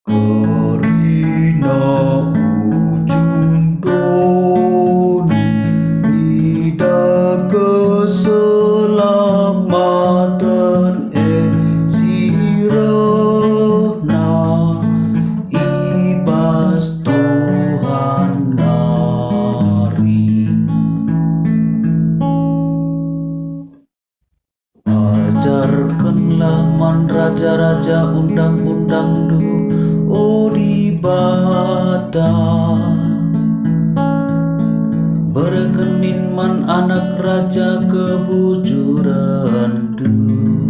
Karina ujung doni ida keselamatan sirena ibas Tuhan nari. Ajarkanlah man raja-raja undang-undang du bata, berkenin man anak raja kebujuran du,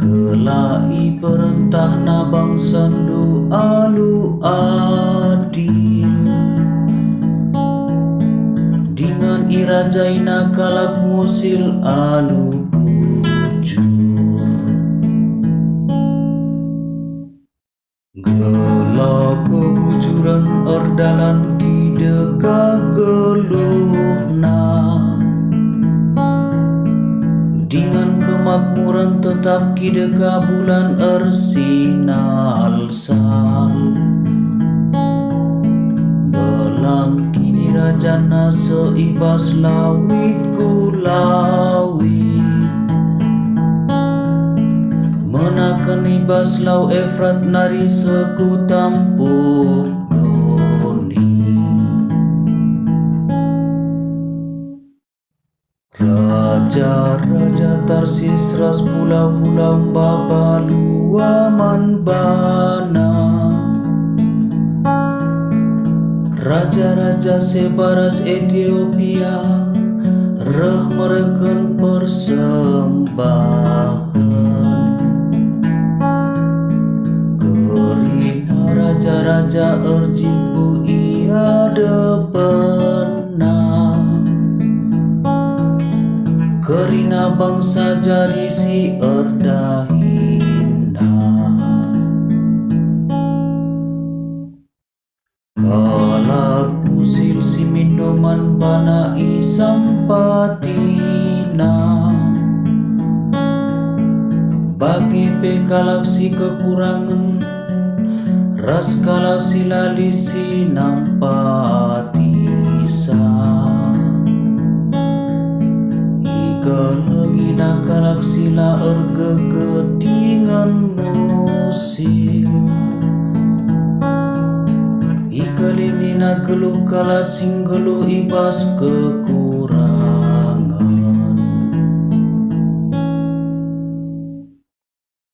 kelai perintah na bangsa du alu adil, dengan irajaina kalak musil alu gelak kebujuran erdalan kideka geluhna, dengan kemakmuran tetap kideka bulan ersinal sal, belang kini rajana seibas lawit kulawit, menakan ibas lau Efrat nari seku tampuk doni. Raja-raja Tarsis ras pulau-pulau babalua manbana, raja-raja sebaras Ethiopia reh mereken persembahan. Raja-raja erjimpu ia depena, kerina bangsa jadi si erdahina. Kalak musil si minuman bana isampatina, bagi pekalak si kekurangan ras kalak silali si nampatisa, ika lagi nakalak sila ergegedingan musim, ika lini na geluh kala sing geluh ibas kekurangan.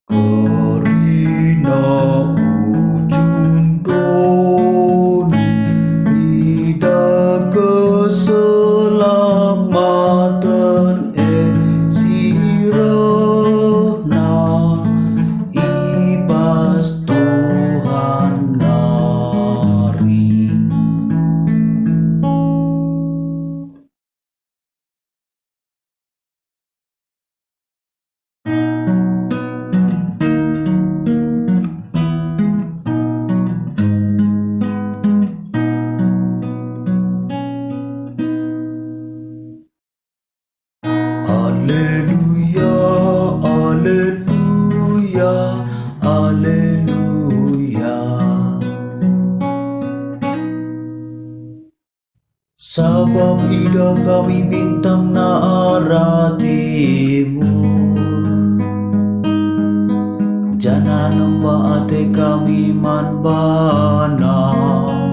Karina keselamatan sirena ibas Tuhan nari. Alleluia, alleluia, alleluia. Sabab ida kami bintang na arah timur, jana nembak ate kami man bana.